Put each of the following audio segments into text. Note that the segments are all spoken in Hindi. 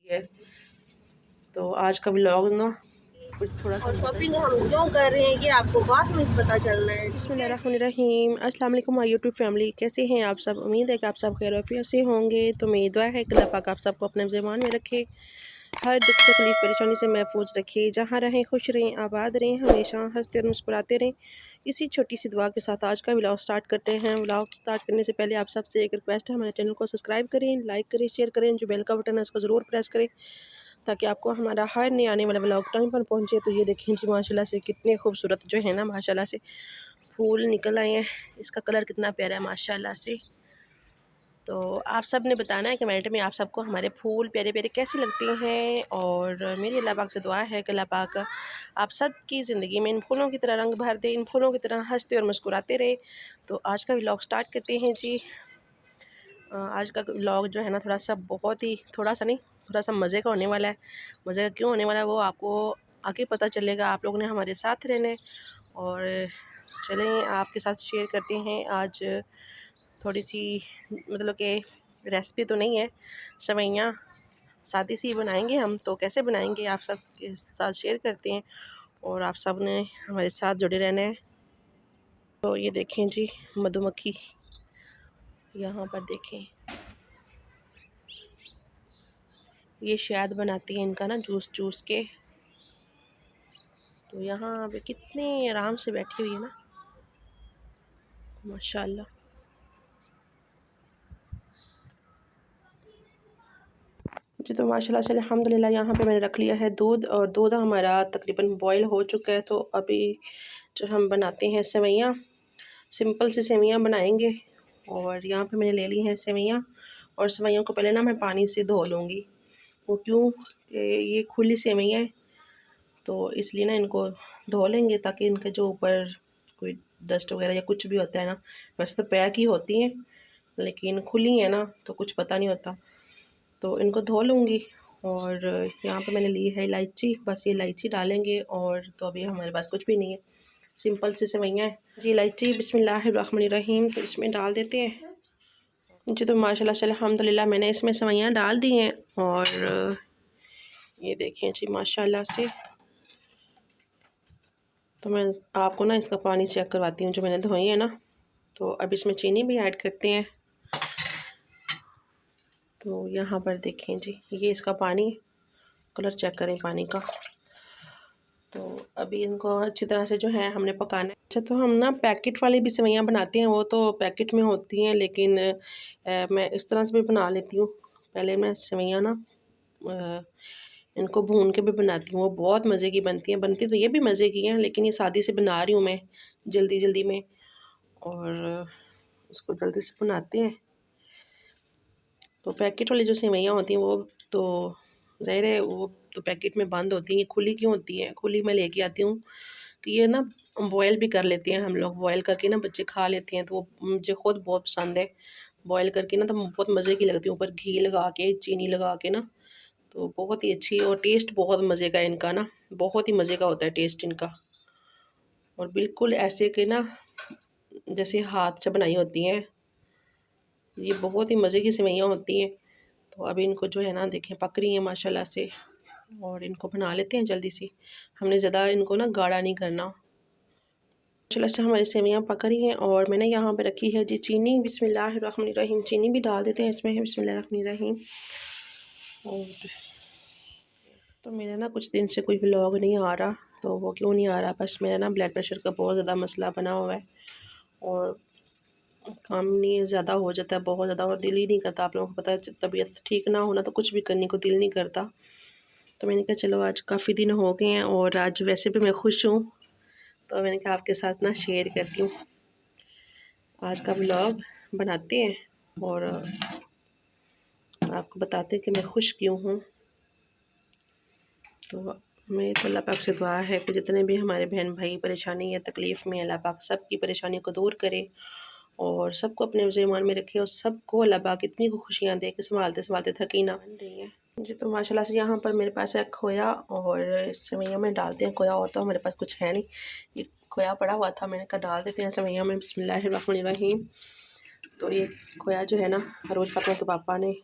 है। तो आज का व्लॉग ना कुछ थोड़ा सा और शॉपिंग हम क्यों कर रहे हैं ये आपको बाद में पता चलना है। बिस्मिल्लाहिर्रहमानिर्रहीम। अस्सलाम वालेकुम माय यूट्यूब फैमिली, कैसे हैं आप सब? उम्मीद है कि आप सब खैरियत से होंगे। तो मेरी दुआ है कि अल्लाह पाक आप सबको अपने ज़मान में रखे, हर दुख तकलीफ़ परेशानी से महफूज रखे, जहाँ रहें खुश रहें, आबाद रहें, हमेशा हंसते और मुस्कुराते रहें। इसी छोटी सी दुआ के साथ आज का व्लॉग स्टार्ट करते हैं। व्लॉग स्टार्ट करने से पहले आप सबसे एक रिक्वेस्ट है, हमारे चैनल को सब्सक्राइब करें, लाइक करें, शेयर करें, जो बेल का बटन है उसको ज़रूर प्रेस करें ताकि आपको हमारा हर नए आने वाला व्लॉग टाइम पर पहुंचे। तो ये देखें जी, माशाल्लाह से कितने खूबसूरत जो है ना, माशाल्लाह से फूल निकल आए हैं। इसका कलर कितना प्यारा है माशाल्लाह से। तो आप सब ने बताना है कमेंट में आप सबको हमारे फूल प्यारे प्यारे कैसे लगते हैं। और मेरी अल्लाह पाक से दुआ है कि अल्लाह पाक आप सब की ज़िंदगी में इन फूलों की तरह रंग भर दे, इन फूलों की तरह हंसते और मुस्कुराते रहे। तो आज का व्लॉग स्टार्ट करते हैं जी। आज का व्लॉग जो है ना, थोड़ा सा नहीं, थोड़ा सा मज़े का होने वाला है। मज़े का क्यों होने वाला है वो आपको आगे पता चलेगा। आप लोगों ने हमारे साथ रहना है। और चलें आपके साथ शेयर करते हैं आज थोड़ी सी, मतलब कि रेसिपी तो नहीं है, सेवइयाँ सादी सी बनाएंगे हम। तो कैसे बनाएंगे आप सब के साथ शेयर करते हैं और आप सब ने हमारे साथ जुड़े रहना है। तो ये देखें जी, मधुमक्खी यहाँ पर देखें, ये शहद बनाती है इनका ना जूस चूस के। तो यहाँ पे कितने आराम से बैठी हुई है ना, माशाल्लाह। जी तो माशाल्लाह से अल्हम्दुलिल्लाह यहाँ पे मैंने रख लिया है दूध, और दूध हमारा तकरीबन बॉयल हो चुका है। तो अभी जो हम बनाते हैं सेवइयाँ, सिंपल सी सेवइयाँ बनाएंगे। और यहाँ पे मैंने ले ली हैं सेवइयाँ, और सेवइयों को पहले ना मैं पानी से धो लूँगी। वो क्यों कि ये खुली सेवइयाँ हैं, तो इसलिए ना इनको धो लेंगे ताकि इनके जो ऊपर कोई डस्ट वगैरह या कुछ भी होता है ना, वैसे तो पैक ही होती हैं लेकिन खुली है ना तो कुछ पता नहीं होता। तो इनको धो लूँगी। और यहाँ पे मैंने ली है इलायची, बस ये इलायची डालेंगे। और तो अभी हमारे पास कुछ भी नहीं है, सिंपल सी सेवइयाँ हैं जी। इलायची बिस्मिल्लाहिर्रहमानिर्रहीम तो इसमें डाल देते हैं जी। तो माशाल्लाह से अल्हम्दुलिल्लाह मैंने इसमें सेवइयाँ डाल दी हैं। और ये देखें जी माशाल्लाह से। तो मैं आपको ना इसका पानी चेक करवाती हूँ जो मैंने धोई है ना। तो अब इसमें चीनी भी ऐड करते हैं। तो यहाँ पर देखें जी, ये इसका पानी, कलर चेक करें पानी का। तो अभी इनको अच्छी तरह से जो है हमने पकाना है। अच्छा, तो हम ना पैकेट वाली भी सेवइयाँ बनाते हैं, वो तो पैकेट में होती हैं, लेकिन मैं इस तरह से भी बना लेती हूँ। पहले मैं सेवइयाँ ना इनको भून के भी बनाती हूँ, वो बहुत मज़े की बनती हैं। बनती तो ये भी मज़े की हैं, लेकिन ये सादी से बना रही हूँ मैं जल्दी जल्दी में, और इसको जल्दी से बनाते हैं। तो पैकेट वाली जो सेवइयाँ होती हैं वो तो ज़ाहिर है वो तो पैकेट में बंद होती हैं। ये खुली क्यों होती हैं? खुली मैं लेके आती हूँ कि ये ना बॉयल भी कर लेते हैं हम लोग, बॉयल करके ना बच्चे खा लेते हैं। तो वो मुझे खुद बहुत पसंद है बॉयल करके ना, तो बहुत मज़े की लगती है। ऊपर घी लगा के, चीनी लगा के ना, तो बहुत ही अच्छी, और टेस्ट बहुत मज़े का है इनका ना, बहुत ही मज़े का होता है टेस्ट इनका। और बिल्कुल ऐसे के ना जैसे हाथ से बनाई होती हैं, ये बहुत ही मज़े की सेवइयाँ होती हैं। तो अभी इनको जो है ना देखें पक रही हैं माशाल्लाह से, और इनको बना लेते हैं जल्दी से। हमने ज़्यादा इनको ना गाढ़ा नहीं करना। माशाल्लाह से हमारी सेवइयाँ पक रही हैं, और मैंने यहाँ पे रखी है जी चीनी। बिस्मिल्लाहिर्रहमानिर्रहीम, चीनी भी डाल देते हैं इसमें, बिस्मिल्लाहिर्रहमानिर्रहीम। और तो मेरा ना कुछ दिन से कोई व्लॉग नहीं आ रहा, तो वो क्यों नहीं आ रहा, बस मेरा ना ब्लड प्रेशर का बहुत ज़्यादा मसला बना हुआ है, और काम नहीं ज़्यादा हो जाता है, बहुत ज़्यादा, और दिल ही नहीं करता। आप लोगों को पता है तबीयत ठीक ना होना तो कुछ भी करने को दिल नहीं करता। तो मैंने कहा चलो आज काफ़ी दिन हो गए हैं, और आज वैसे भी मैं खुश हूँ, तो मैंने कहा आपके साथ ना शेयर करती हूँ। आज का व्लॉग बनाते हैं और आपको बताते हैं कि मैं खुश क्यों हूँ। तो मेरी तो अल्लाह पाक से दुआ है कि जितने भी हमारे बहन भाई परेशानी या तकलीफ़ में, अल्लाह पाक सबकी परेशानी को दूर करे और सबको अपने ईमान में रखे, और सबको अल्लाह पाक इतनी खुशियाँ दे कि संभालते संभालते थकी ना। बन रही है जी। तो माशाल्लाह से यहाँ पर मेरे पास है खोया, और सेवइयाँ में डालते हैं खोया, और तो हमारे पास कुछ है नहीं, ये खोया पड़ा हुआ था, मैंने कहा डाल देते हैं सेवइयाँ में। बिस्मिल्लाहिर्रहमानिर्रहीम। तो ये खोया जो है ना रोज़ फातिमा के पापा ने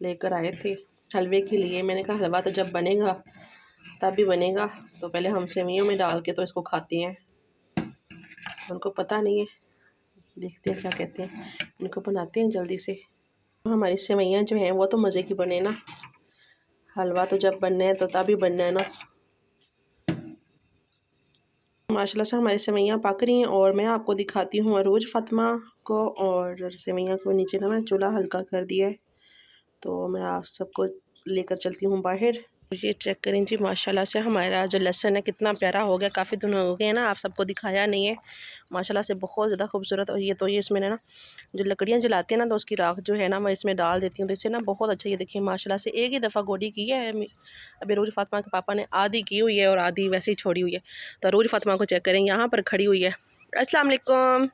लेकर आए थे, हलवे के लिए। मैंने कहा हलवा तो जब बनेगा तब भी बनेगा, तो पहले हम सेवइयों में डाल के तो इसको खाते हैं। उनको पता नहीं है, देखते हैं क्या कहते हैं, इनको बनाते हैं जल्दी से। हमारी सेवइयाँ जो हैं वो तो मज़े की बने ना, हलवा तो जब बनना है तो तभी बनना है ना। माशाल्लाह से हमारी सेवइयाँ पक रही हैं और मैं आपको दिखाती हूँ अरूज फ़ातिमा को। और सेवइयाँ को नीचे ना मैं चूल्हा हल्का कर दिया है, तो मैं आप सबको लेकर चलती हूँ बाहर। ये चेक करें जी, माशाल्लाह से हमारा जो लहसुन है कितना प्यारा हो गया। काफ़ी दिन हो गए हैं ना, आप सबको दिखाया नहीं है। माशाल्लाह से बहुत ज़्यादा खूबसूरत। और ये तो ये इसमें ना जो लकड़ियाँ जलाते हैं ना, तो उसकी राख जो है ना मैं इसमें डाल देती हूँ, तो इससे ना बहुत अच्छा। ये देखिए माशाल्लाह से एक ही दफ़ा गोडी की है अभी अरूज फ़ातिमा के पापा ने, आधी की हुई है और आधी वैसे ही छोड़ी हुई है। तो अरूज फ़ातिमा को चेक करें, यहाँ पर खड़ी हुई है। अस्सलाम वालेकुम,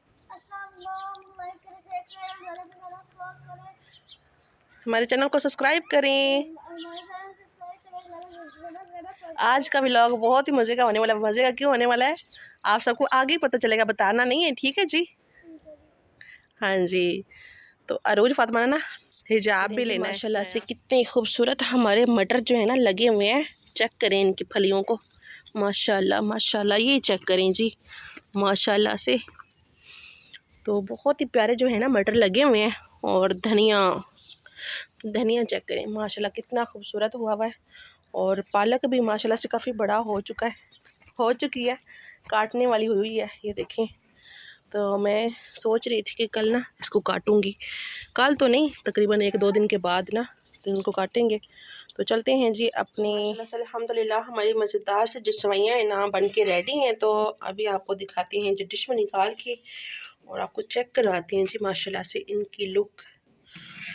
हमारे चैनल को सब्सक्राइब करें। आज का व्लॉग बहुत ही मज़े का होने वाला है। मज़े का क्यों होने वाला है आप सबको आगे ही पता चलेगा, बताना नहीं है, ठीक है जी। हाँ जी, तो अरूज फ़ातिमा ने ना हिजाब भी लेना है। माशाल्लाह से कितने खूबसूरत हमारे मटर जो है ना लगे हुए हैं। चेक करें इनकी फलियों को, माशाल्लाह माशाल्लाह। ये चेक करें जी, माशाल्लाह से तो बहुत ही प्यारे जो है ना मटर लगे हुए हैं। और धनिया चेक करें माशाल्लाह कितना खूबसूरत हुआ है। और पालक भी माशाल्लाह से काफ़ी बड़ा हो चुकी है, काटने वाली हुई है। ये देखें, तो मैं सोच रही थी कि कल ना इसको काटूंगी, कल तो नहीं, तकरीबन 1-2 दिन के बाद ना तो इनको काटेंगे। तो चलते हैं जी अपने। अल्हम्दुलिल्लाह हमारी मज़ेदार से जो सेवइयाँ हैं ना बन के रेडी हैं। तो अभी आपको दिखाते हैं जो डिश में निकाल के, और आपको चेक करवाते हैं जी माशाल्लाह से इनकी लुक।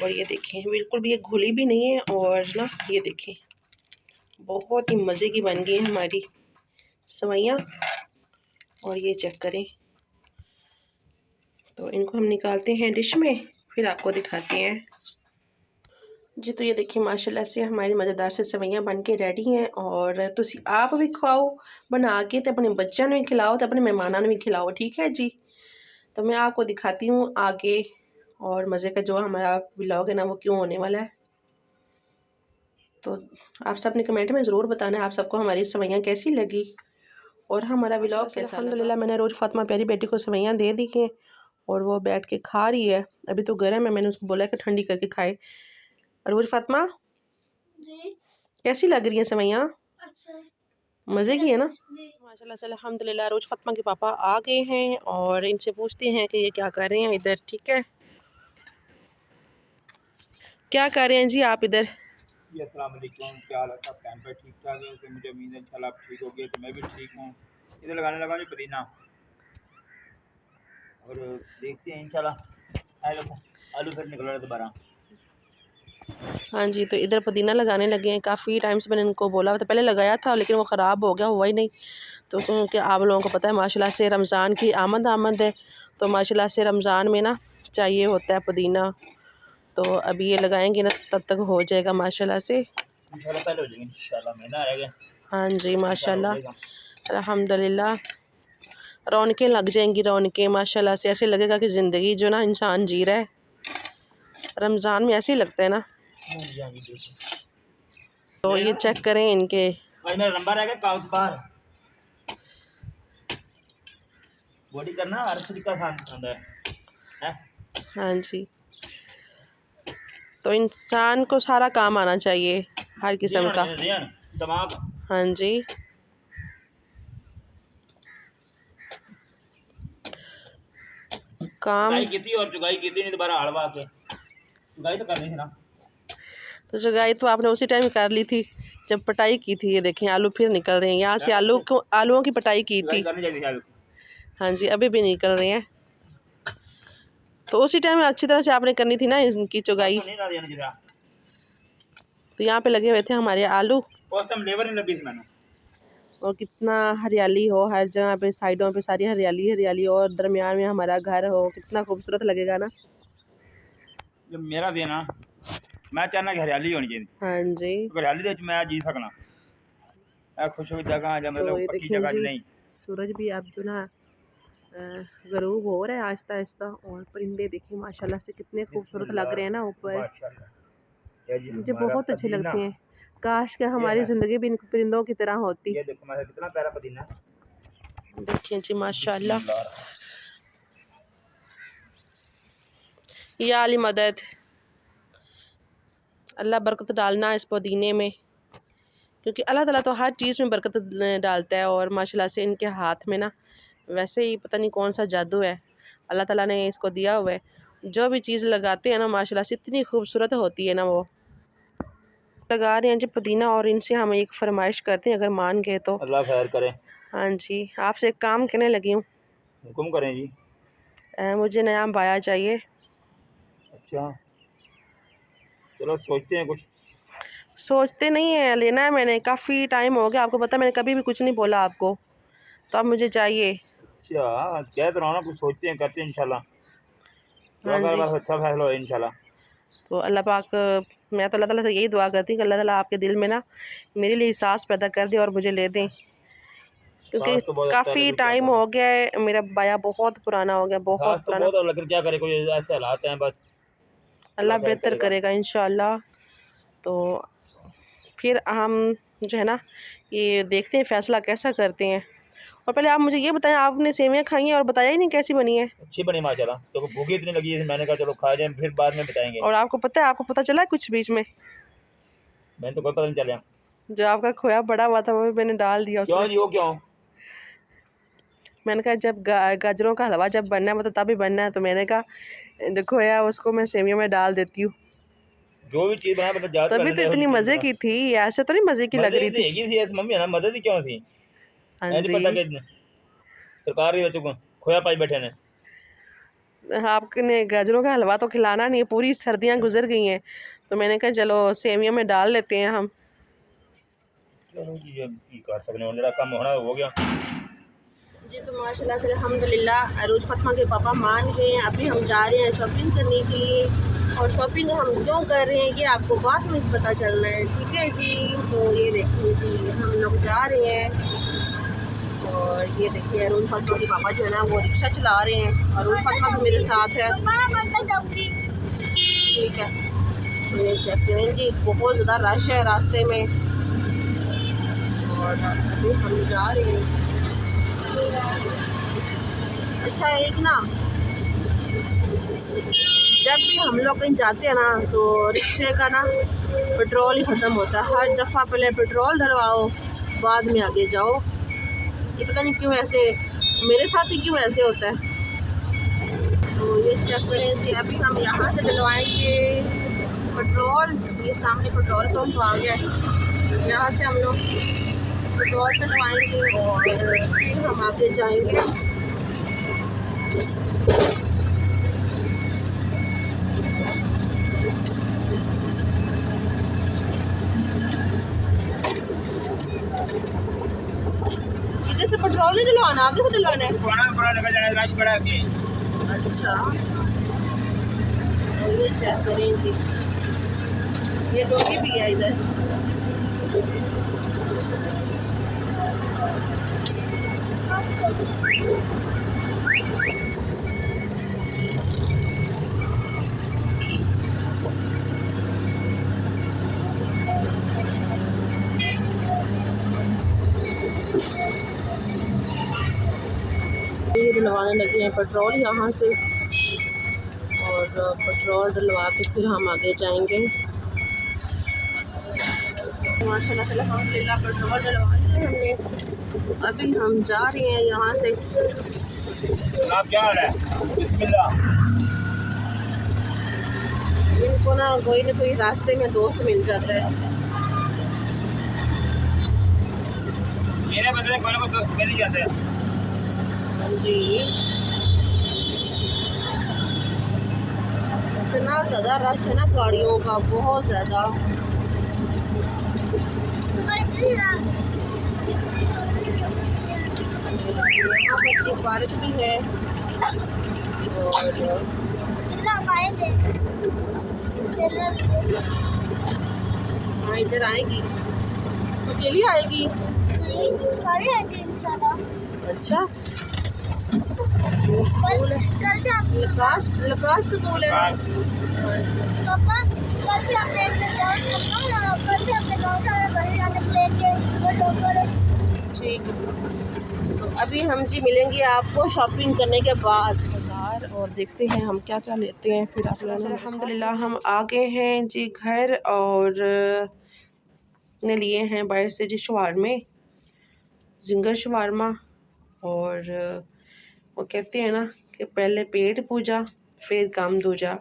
और ये देखें बिल्कुल भी ये घुली भी नहीं है, और ना ये देखें बहुत ही मज़े की बन गई हैं हमारी सेवइयाँ। और ये चेक करें, तो इनको हम निकालते हैं डिश में, फिर आपको दिखाते हैं जी। तो ये देखिए माशाल्लाह से हमारी मज़ेदार से सेवइयाँ बन के रेडी हैं। और तुसी आप भी खाओ बना के, तो अपने बच्चों ने भी खिलाओ, तो अपने मेहमानों ने भी खिलाओ, ठीक है जी। तो मैं आपको दिखाती हूँ आगे, और मज़े का जो हमारा व्लॉग है ना वो क्यों होने वाला है। तो आप सब ने कमेंट में ज़रूर बताना है आप सबको हमारी सेवइयाँ कैसी लगी और हमारा व्लॉग कैसा लगा। अल्हम्दुलिल्लाह मैंने रोज़ फ़ातिमा प्यारी बेटी को सेवइयाँ दे दी हैं और वो बैठ के खा रही है। अभी तो गर्म है, मैंने उसको बोला कि ठंडी करके खाए। रोज़ फ़ातिमा जी कैसी लग रही है सेवइयाँ? अच्छा, मज़े की है ना माशाल्लाह से। अल्हम्दुलिल्लाह रोज़ फ़ातिमा के पापा आ गए हैं और इनसे पूछते हैं कि ये क्या कर रहे हैं इधर, ठीक है। क्या कर रहे हैं जी आप इधर? जी अस्सलाम वालेकुम, क्या हाल है सब? टाइम पर ठीक ठाक है, तो मुझे उम्मीद है इंशाल्लाह आप ठीक हो गए, तो मैं भी ठीक हूँ। इधर लगाने लगा जी पुदीना, और देखते हैं इंशाल्लाह। आलू फिर निकल रहा है दोबारा। हाँ जी, तो इधर पुदीना लगाने लगे हैं। काफ़ी टाइम से मैंने इनको बोला था, पहले लगाया था लेकिन वो ख़राब हो गया, हुआ ही नहीं। तो क्योंकि आप लोगों को पता है माशाल्लाह से रमज़ान की आमद है, तो माशाल्लाह से रमज़ान में ना चाहिए होता है पुदीना। तो अभी ये लगाएंगे ना तब तक हो जाएगा माशाल्लाह से। इंशाल्लाह पहले हो जाएगा, इंशाल्लाह महीना रह गया। हाँ जी माशाल्लाह अल्हम्दुलिल्लाह, रौनकें लग जाएंगी, रौनकें माशाल्लाह से। ऐसे लगेगा कि ज़िंदगी जो ना इंसान जी रहा है, रमज़ान में ऐसे ही लगता है ना। तो ये चेक करें इनके, भाई मेरा नंबर है कागज बाहर बॉडी करना हर तरीका आसान है। हाँ जी, तो इंसान को सारा काम आना चाहिए, हर किस्म का। दिमाग हाँ जी, काम की थी और चुगाई की थी, नहीं दोबारा हड़वा के चुगाई तो करनी थी ना। तो जुगाई तो आपने उसी टाइम कर ली थी जब पटाई की थी। ये देखें आलू फिर निकल रहे हैं, यहाँ से आलूओं की पटाई की थी। हाँ जी, अभी भी निकल रहे हैं। तो उसी टाइम अच्छी तरह से आपने करनी थी ना इनकी चुगाई। तो यहाँ पे लगे हुए थे हमारे आलू, लेबर नहीं लगी थी मैंने। और कितना हरियाली हो हर जगह पे, साइडों पे सारी हरियाली हरियाली, और दरमियान में हमारा घर हो, कितना खूबसूरत लगेगा ना। जब मेरा देना मैं चाहना कि हरियाली होनी चाहिए। हाँ जी, तो हरियाली दे मैं जी सकना, खुश हुई जगह जब तो ये मतलब पक्की देखें जगह जी नहीं। सूरज भी अब जो ना गरूब हो रहा है आहिस्ता आहिस्ता। और परिंदे देखिए माशाल्लाह से कितने खूबसूरत लग रहे हैं ना ऊपर। ये जी मुझे हमारा बहुत अच्छे पुदीना। लगते हैं। काश कि हमारी है। ज़िंदगी भी इन परिंदों की तरह होती। ये देखो हमारा कितना प्यारा पुदीना। देखिए जी माशाल्लाह, बिस्मिल्लाह। या अली मदद। अल्लाह बरकत डालना इस पुदीने में, क्योंकि अल्लाह ताला तो हर चीज़ में बरकत डालता है। और माशाल्लाह से इनके हाथ में ना वैसे ही पता नहीं कौन सा जादू है, अल्लाह ताला ने इसको दिया हुआ है। जो भी चीज़ लगाते हैं ना माशाल्लाह से इतनी खूबसूरत होती है ना। वो लगा रहे हैं जी पुदीना, और इनसे हम एक फरमाइश करते हैं, अगर मान गए तो। अल्लाह खैर करे। हाँ जी, आपसे एक काम कहने लगी हूँ। हुक्म करें जी। मुझे नया बाया चाहिए। अच्छा चलो सोचते हैं कुछ। सोचते नहीं है, लेना है मैंने, काफ़ी टाइम हो गया। आपको पता मैंने कभी भी कुछ नहीं बोला आपको, तो अब मुझे चाहिए। अच्छा कह तो रहा हूं ना, कुछ सोचते हैं करते हैं इंशाल्लाह। दुआ हाँ कर जी, बस अच्छा फैसला हो इंशाल्लाह। तो अल्लाह पाक, मैं तो अल्लाह ताला से यही दुआ करती हूँ कि अल्लाह ताला आपके दिल में ना मेरे लिए एहसास पैदा कर दे और मुझे ले दें, क्योंकि सास तो बहुत अच्छा है काफ़ी लेकिन क्या टाइम करें। हो गया है। मेरा बाया बहुत पुराना हो गया, बहुत सास तो पुराना। बहुत है लेकिन क्या करें, कोई ऐसे हालात हैं बस। अल्लाह अल्लाह खैर बेहतर करेगा। करेगा इंशाअल्लाह। तो फिर हम जो है ना ये देखते हैं फ़ैसला कैसा करते हैं। और पहले आप मुझे ये बताएं, आपने सेवियाँ खाई हैं और बताया ही नहीं कैसी बनी है। अच्छी बनी माशाल्लाह, तो भूख इतनी लगी है मैंने कहा चलो खा जाए फिर बाद में बताएंगे। और आपको पता है, आपको पता चला कुछ बीच में? मैंने तो कोई पता नहीं चला। जो आपका खोया पड़ा हुआ था वो भी मैंने डाल दिया क्यों उसमें। जी वो क्यों? मैंने कहा जब गाजरों का हलवा जब बनना है वो तो तभी बनना है, तो मैंने कहा जो खोया उसको मैं सेवियों में डाल देती हूँ। जो भी चीज़ बनाए मतलब ज़्यादा तभी तो इतनी मज़े की थी, ऐसे तो नहीं मज़े की लग मजे रही की थी। हैगी सी ऐसी मम्मी है ना, मदद ही क्यों थी। हाँ ऐ नहीं जी, पता कि सरकार के बच्चों को खोया पाई बैठे ने। आपने गाजरों का हलवा तो खिलाना नहीं है, पूरी सर्दियाँ गुजर गई हैं, तो मैंने कहा चलो सेवियों में डाल लेते हैं हम। चलो जी अब की कर सकते हैं, मेरा काम होना हो गया। जी तो माशाल्लाह से अल्हम्दुलिल्लाह अरूज फतमा के पापा मान गए हैं। अभी हम जा रहे हैं शॉपिंग करने के लिए, और शॉपिंग हम क्यों कर रहे हैं ये आपको बाद में पता चलना है, ठीक है जी। तो ये देखिए जी हम लोग जा रहे हैं, और ये देखिए अरूज फतमा के पापा जो है ना वो रिक्शा चला रहे हैं। अरूज फतमा भी मेरे साथ है, ठीक है। तो ये चेक करें जी, बहुत ज़्यादा रश है रास्ते में, और अभी हम जा रहे हैं। अच्छा एक ना, जब भी हम लोग कहीं जाते हैं ना तो रिक्शे का ना पेट्रोल ही ख़त्म होता है। हर दफ़ा पहले पेट्रोल डलवाओ बाद में आगे जाओ। ये पता नहीं क्यों ऐसे, मेरे साथ ही क्यों ऐसे होता है। तो ये चेक करें कि अभी हम यहाँ से डलवाएंगे पेट्रोल। ये सामने पेट्रोल पंप आ गया है, यहाँ से हम लोग पेट्रोल डलवाएंगे और फिर हम आगे जाएंगे। इधर से पेट्रोल नहीं डलवाना, आगे से डलवाना है। बड़ा लगा जाना रश बड़ा के। अच्छा और ये चेक करें जी, ये डोगी भी है इधर। ये डलवाने लगे हैं पेट्रोल यहाँ से, और पेट्रोल डलवा के फिर हम आगे जाएंगे। माशाल्लाह से अल्हम्दुलिल्लाह पेट्रोल डलवा लिया हमने, अभी हम जा रहे हैं यहाँ से। आप क्या हाल है? बिस्मिल्लाह। इनको ना कोई रास्ते में दोस्त मिल जाता है। मेरे बदले कोई ना कोई दोस्त मिल ही जाते हैं। जी इतना ज़्यादा रश है ना गाड़ियों का, बहुत ज़्यादा। यहाँ बच्ची पार्क भी है, और हाँ इधर आएगी, अकेली आएगी। अच्छा स्कूल है, लकास स्कूल है। बस पापा ठीक है, तो अभी हम जी मिलेंगे आपको शॉपिंग करने के बाद बाज़ार, और देखते हैं हम क्या क्या लेते हैं। फिर आप लोगों ने अल्हम्दुलिल्लाह हम आ गए हैं जी घर, और ने लिए हैं बाहर से जी शवारमे, जिंगर शवारमा। और वो कहते हैं ना कि पहले पेट पूजा फिर काम दूजा।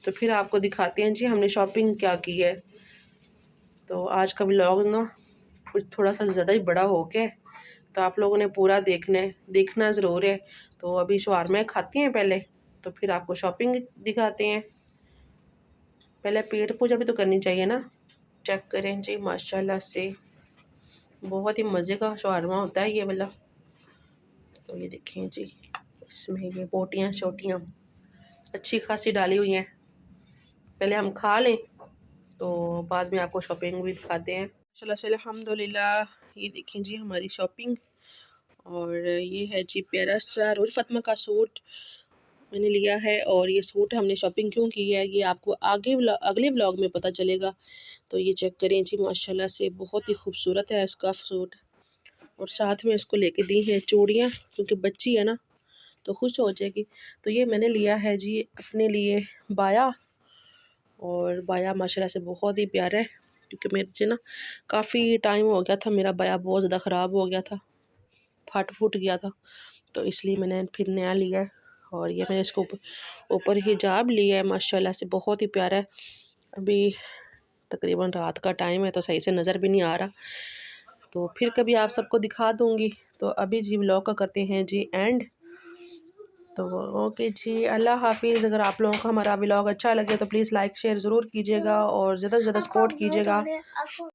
तो फिर आपको दिखाते हैं जी हमने शॉपिंग क्या की है। तो आज का व्लॉग ना कुछ थोड़ा सा ज़्यादा ही बड़ा हो गया, तो आप लोगों ने पूरा देखना ज़रूर है। तो अभी शवारमा खाते हैं पहले, तो फिर आपको शॉपिंग दिखाते हैं। पहले पेट पूजा भी तो करनी चाहिए ना। चेक करें जी, माशाल्लाह से बहुत ही मज़े का शवारमा होता है ये वाला। तो ये देखें जी, इसमें ये बोटियाँ शोटियाँ अच्छी खासी डाली हुई हैं। पहले हम खा लें तो बाद में आपको शॉपिंग भी दिखाते हैं। माशाल्लाह से अल्हम्दुलिल्लाह, ये देखें जी हमारी शॉपिंग। और ये है जी प्यारा सा रोज़ फातिमा का सूट मैंने लिया है। और ये सूट हमने शॉपिंग क्यों की है ये आपको अगले व्लॉग में पता चलेगा। तो ये चेक करें जी, माशाल्लाह से बहुत ही खूबसूरत है इसका सूट। और साथ में इसको लेके दी हैं चूड़ियाँ, क्योंकि बच्ची है ना तो खुश हो जाएगी। तो ये मैंने लिया है जी अपने लिए बाया, और बाया माशाल्लाह से बहुत ही प्यारा है, क्योंकि मेरे ना काफ़ी टाइम हो गया था, मेरा बाया बहुत ज़्यादा ख़राब हो गया था, फूट गया था। तो इसलिए मैंने फिर नया लिया है। और ये मैंने इसको ऊपर हिजाब लिया है, माशाल्लाह से बहुत ही प्यारा है। अभी तकरीबन रात का टाइम है तो सही से नज़र भी नहीं आ रहा, तो फिर कभी आप सबको दिखा दूँगी। तो अभी जी व्लॉग का करते हैं जी एंड। तो ओके जी, अल्लाह हाफिज़। अगर आप लोगों को हमारा व्लॉग अच्छा लगे तो प्लीज़ लाइक शेयर ज़रूर कीजिएगा और ज़्यादा से ज़्यादा सपोर्ट कीजिएगा।